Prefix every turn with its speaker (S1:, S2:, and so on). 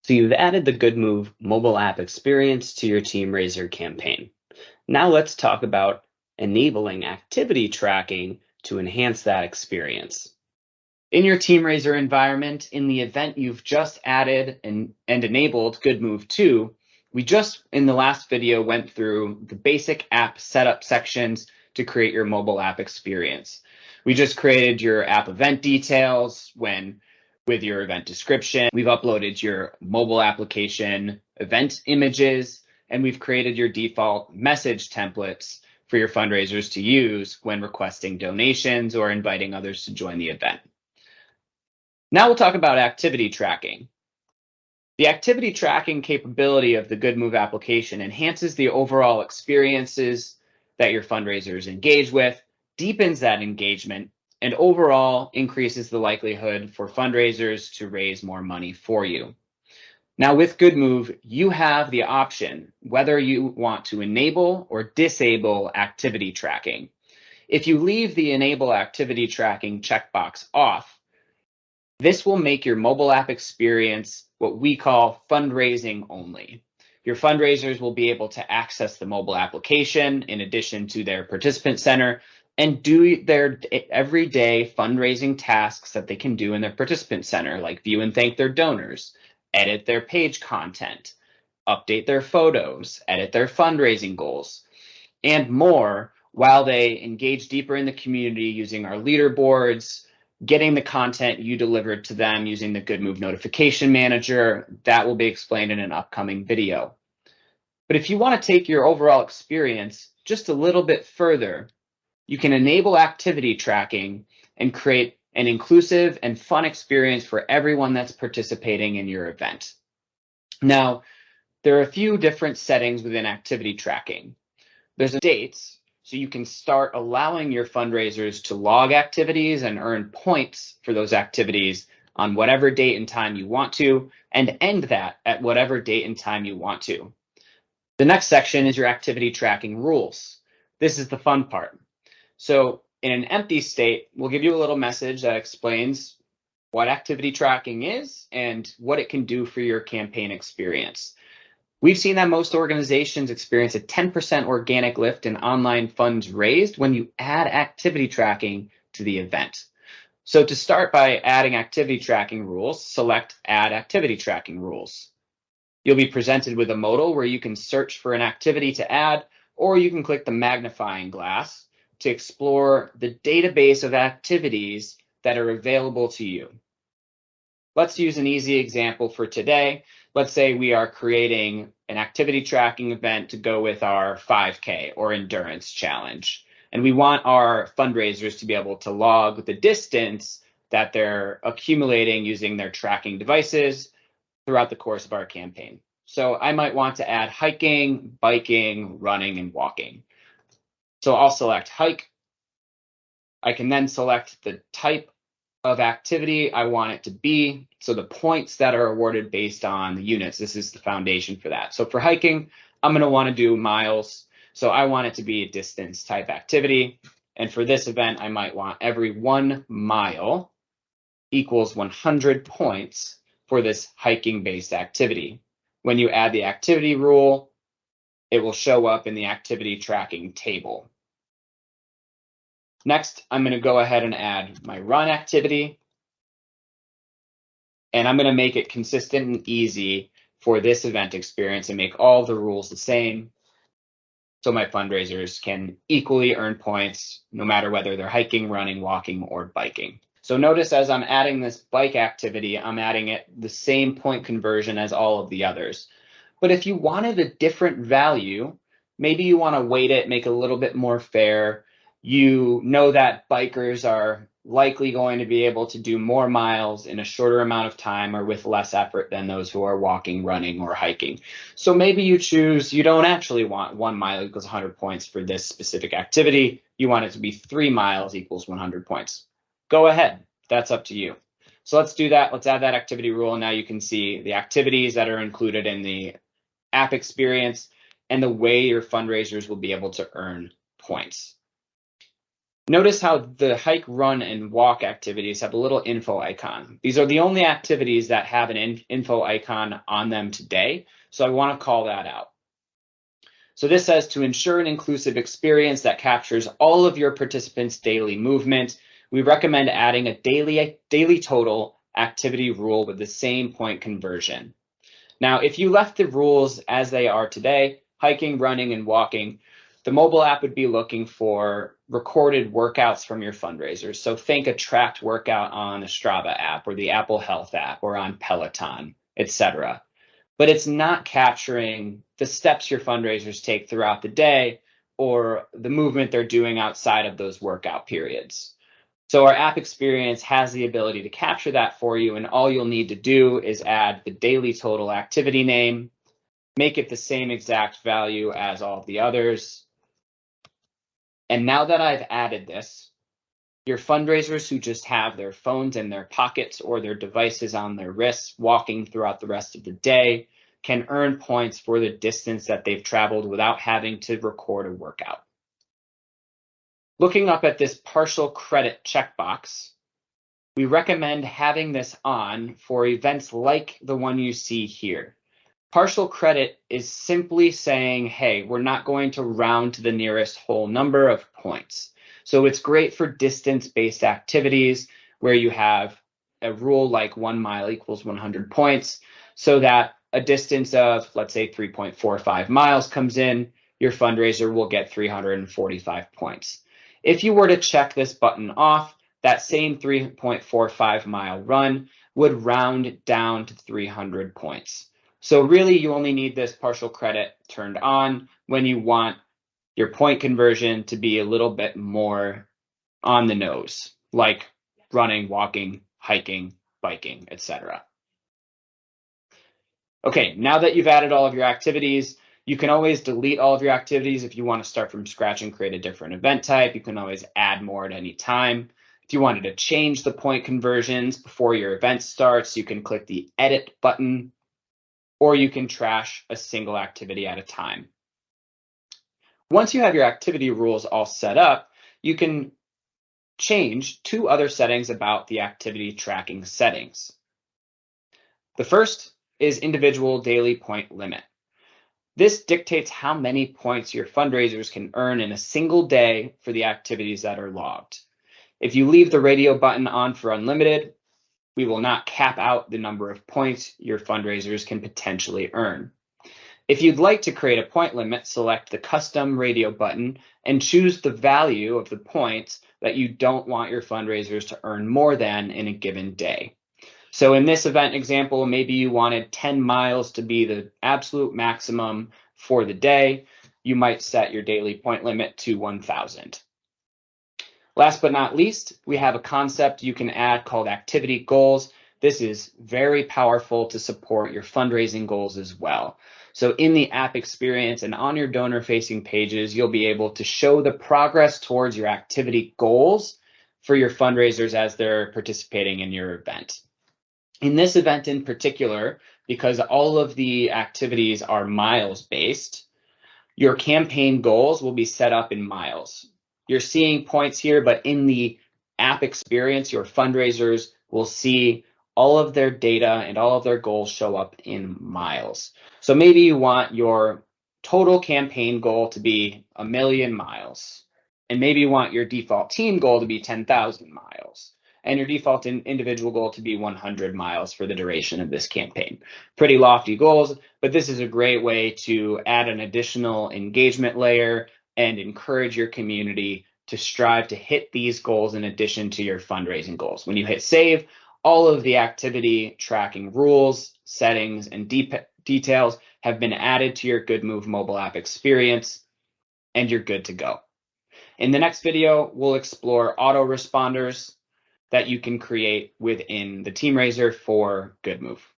S1: So you've added the Good Move mobile app experience to your TeamRaiser campaign. Now let's talk about enabling activity tracking to enhance that experience. In your TeamRaiser environment, in the event you've just added and enabled Good Move 2, we just in the last video went through the basic app setup sections to create your mobile app experience. We just created your app event details with your event description. We've uploaded your mobile application event images, and we've created your default message templates for your fundraisers to use when requesting donations or inviting others to join the event. Now we'll talk about activity tracking. The activity tracking capability of the Good Move application enhances the overall experiences that your fundraisers engage with, deepens that engagement, and overall increases the likelihood for fundraisers to raise more money for you. Now with Good Move, you have the option whether you want to enable or disable activity tracking. If you leave the enable activity tracking checkbox off, this will make your mobile app experience what we call fundraising only. Your fundraisers will be able to access the mobile application in addition to their participant center and do their everyday fundraising tasks that they can do in their participant center, like view and thank their donors, edit their page content, update their photos, edit their fundraising goals, and more, while they engage deeper in the community using our leaderboards, getting the content you delivered to them using the Good Move notification manager. That will be explained in an upcoming video. But if you want to take your overall experience just a little bit further, you can enable activity tracking and create an inclusive and fun experience for everyone that's participating in your event. Now, there are a few different settings within activity tracking. There's dates, so you can start allowing your fundraisers to log activities and earn points for those activities on whatever date and time you want to, and end that at whatever date and time you want to. The next section is your activity tracking rules. This is the fun part. So in an empty state, we'll give you a little message that explains what activity tracking is and what it can do for your campaign experience. We've seen that most organizations experience a 10% organic lift in online funds raised when you add activity tracking to the event. So to start by adding activity tracking rules, select Add Activity Tracking Rules. You'll be presented with a modal where you can search for an activity to add, or you can click the magnifying glass to explore the database of activities that are available to you. Let's use an easy example for today. Let's say we are creating an activity tracking event to go with our 5K or endurance challenge. And we want our fundraisers to be able to log the distance that they're accumulating using their tracking devices throughout the course of our campaign. So I might want to add hiking, biking, running, and walking. So I'll select hike. I can then select the type of activity I want it to be. So the points that are awarded based on the units, this is the foundation for that. So for hiking, I'm going to want to do miles. So I want it to be a distance type activity. And for this event, I might want every 1 mile equals 100 points for this hiking based activity. When you add the activity rule, it will show up in the activity tracking table. Next, I'm going to go ahead and add my run activity. And I'm going to make it consistent and easy for this event experience and make all the rules the same so my fundraisers can equally earn points no matter whether they're hiking, running, walking, or biking. So notice as I'm adding this bike activity, I'm adding it the same point conversion as all of the others. But if you wanted a different value, maybe you want to weight it, make it a little bit more fair. You know that bikers are likely going to be able to do more miles in a shorter amount of time or with less effort than those who are walking, running, or hiking. So maybe you choose, you don't actually want 1 mile equals 100 points for this specific activity. You want it to be 3 miles equals 100 points. Go ahead, that's up to you. So let's do that. Let's add that activity rule. Now you can see the activities that are included in the app experience and the way your fundraisers will be able to earn points. Notice how the hike, run, and walk activities have a little info icon. These are the only activities that have an info icon on them today, so I want to call that out. So this says to ensure an inclusive experience that captures all of your participants' daily movement, we recommend adding a daily total activity rule with the same point conversion. Now, if you left the rules as they are today, hiking, running, and walking, the mobile app would be looking for recorded workouts from your fundraisers. So think a tracked workout on the Strava app or the Apple Health app or on Peloton, etc. But it's not capturing the steps your fundraisers take throughout the day or the movement they're doing outside of those workout periods. So our app experience has the ability to capture that for you, and all you'll need to do is add the daily total activity name, make it the same exact value as all of the others. And now that I've added this, your fundraisers who just have their phones in their pockets or their devices on their wrists walking throughout the rest of the day can earn points for the distance that they've traveled without having to record a workout. Looking up at this partial credit checkbox, we recommend having this on for events like the one you see here. Partial credit is simply saying, hey, we're not going to round to the nearest whole number of points. So it's great for distance-based activities where you have a rule like 1 mile equals 100 points, so that a distance of, let's say, 3.45 miles comes in, your fundraiser will get 345 points. If you were to check this button off, that same 3.45 mile run would round down to 300 points. So really, you only need this partial credit turned on when you want your point conversion to be a little bit more on the nose, like running, walking, hiking, biking, etc. Okay, now that you've added all of your activities, you can always delete all of your activities if you want to start from scratch and create a different event type. You can always add more at any time. If you wanted to change the point conversions before your event starts, you can click the edit button, or you can trash a single activity at a time. Once you have your activity rules all set up, you can change two other settings about the activity tracking settings. The first is individual daily point limit. This dictates how many points your fundraisers can earn in a single day for the activities that are logged. If you leave the radio button on for unlimited, we will not cap out the number of points your fundraisers can potentially earn. If you'd like to create a point limit, select the custom radio button and choose the value of the points that you don't want your fundraisers to earn more than in a given day. So in this event example, maybe you wanted 10 miles to be the absolute maximum for the day. You might set your daily point limit to 1,000. Last but not least, we have a concept you can add called activity goals. This is very powerful to support your fundraising goals as well. So in the app experience and on your donor-facing pages, you'll be able to show the progress towards your activity goals for your fundraisers as they're participating in your event. In this event in particular, because all of the activities are miles-based, your campaign goals will be set up in miles. You're seeing points here, but in the app experience, your fundraisers will see all of their data and all of their goals show up in miles. So maybe you want your total campaign goal to be 1 million miles, and maybe you want your default team goal to be 10,000 miles, and your default individual goal to be 100 miles for the duration of this campaign. Pretty lofty goals, but this is a great way to add an additional engagement layer and encourage your community to strive to hit these goals in addition to your fundraising goals. When you hit save, all of the activity tracking rules, settings, and details have been added to your Good Move mobile app experience, and you're good to go. In the next video, we'll explore autoresponders that you can create within the TeamRaiser for Good Move.